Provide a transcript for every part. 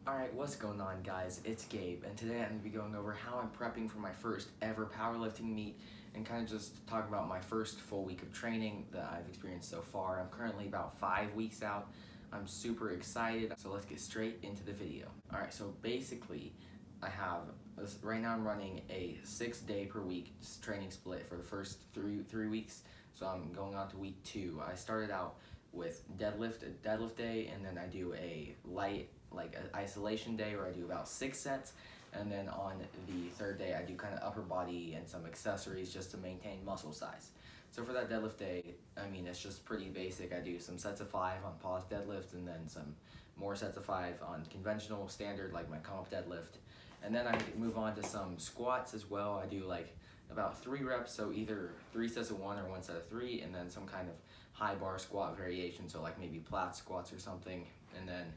Alright, what's going on guys? It's Gabe, and today I'm going to be going over how I'm prepping for my first ever powerlifting meet and kind of just talk about my first full week of training that I've experienced so far. I'm currently about 5 weeks out. I'm super excited, so let's get straight into the video. Alright, so basically right now I'm running a 6-day per week training split for the first three weeks, so I'm going on to week 2. I started out with deadlift day, and then I do a light an isolation day where I do about 6 sets, and then on the third day I do kind of upper body and some accessories just to maintain muscle size. So for that deadlift day, I mean, it's just pretty basic. I do some sets of 5 on pause deadlift, and then some more sets of 5 on conventional standard like my comp deadlift, and then I move on to some squats as well. I do like about 3 reps, so either 3 sets of 1 or 1 set of 3, and then some kind of high bar squat variation, so like maybe plat squats or something. And then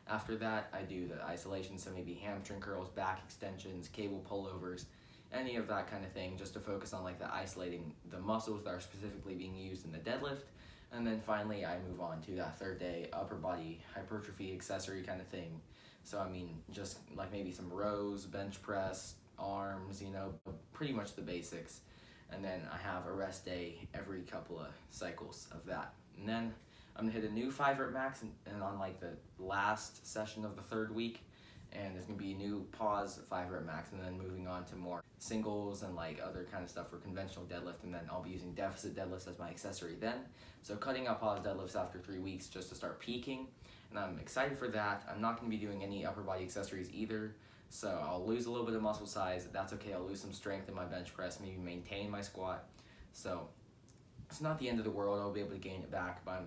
after that I do the isolation, so maybe hamstring curls, back extensions, cable pullovers, any of that kind of thing, just to focus on like the isolating the muscles that are specifically being used in the deadlift. And then finally I move on to that third day upper body hypertrophy accessory kind of thing. So I mean, just like maybe some rows, bench press, arms, pretty much the basics. And then I have a rest day every couple of cycles of that. And then I'm gonna hit a new 5 rep max and on like the last session of the third week, and there's gonna be a new pause 5 rep max, and then moving on to more singles and like other kind of stuff for conventional deadlift, and then I'll be using deficit deadlifts as my accessory then. So cutting out pause deadlifts after 3 weeks just to start peaking, and I'm excited for that. I'm not gonna be doing any upper body accessories either, so I'll lose a little bit of muscle size. That's okay. I'll lose some strength in my bench press, maybe maintain my squat. So it's not the end of the world. I'll be able to gain it back, but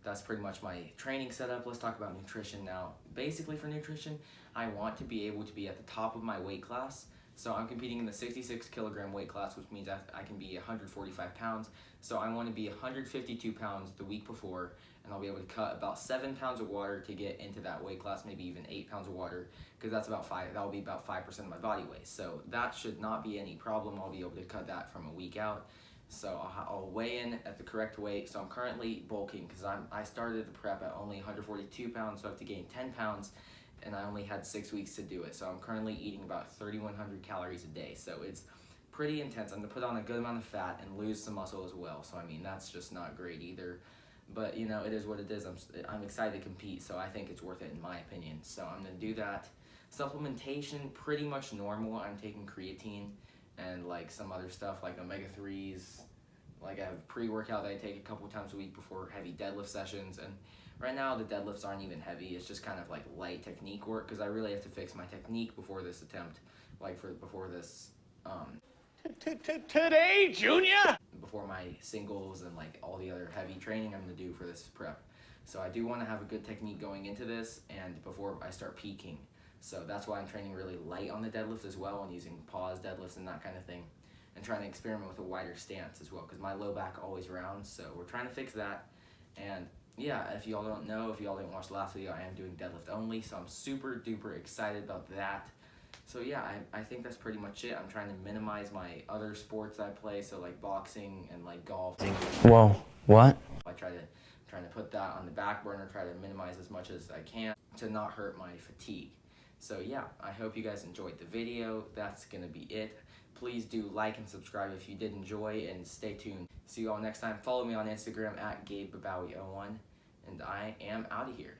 that's pretty much my training setup. Let's talk about nutrition now. Basically for nutrition, I want to be able to be at the top of my weight class. So I'm competing in the 66 kilogram weight class, which means I can be 145 pounds. So I want to be 152 pounds the week before, and I'll be able to cut about 7 pounds of water to get into that weight class, maybe even 8 pounds of water, because that'll be about 5% of my body weight. So that should not be any problem. I'll be able to cut that from a week out. So I'll weigh in at the correct weight. So I'm currently bulking because I started the prep at only 142 pounds, so I have to gain 10 pounds, and I only had 6 weeks to do it. So I'm currently eating about 3,100 calories a day. So it's pretty intense. I'm gonna put on a good amount of fat and lose some muscle as well. So I mean, that's just not great either. But it is what it is. I'm excited to compete, so I think it's worth it in my opinion. So I'm gonna do that. Supplementation, pretty much normal. I'm taking creatine and like some other stuff like omega-3s. Like I have pre-workout that I take a couple times a week before heavy deadlift sessions, and right now the deadlifts aren't even heavy. It's just kind of like light technique work, because I really have to fix my technique before this attempt, before this Today, Junior? before my singles and like all the other heavy training I'm gonna do for this prep. So I do want to have a good technique going into this and before I start peaking. So that's why I'm training really light on the deadlift as well, and using pause deadlifts and that kind of thing, and trying to experiment with a wider stance as well, because my low back always rounds. So we're trying to fix that. And yeah, if y'all don't know, if y'all didn't watch the last video, I am doing deadlift only, so I'm super duper excited about that. So yeah, I think that's pretty much it. I'm trying to minimize my other sports I play, so like boxing and like golf. Whoa, what? I trying to put that on the back burner, try to minimize as much as I can to not hurt my fatigue. So yeah, I hope you guys enjoyed the video. That's gonna be it. Please do like and subscribe if you did enjoy, and stay tuned. See you all next time. Follow me on Instagram at GabeBabawi01, and I am out of here.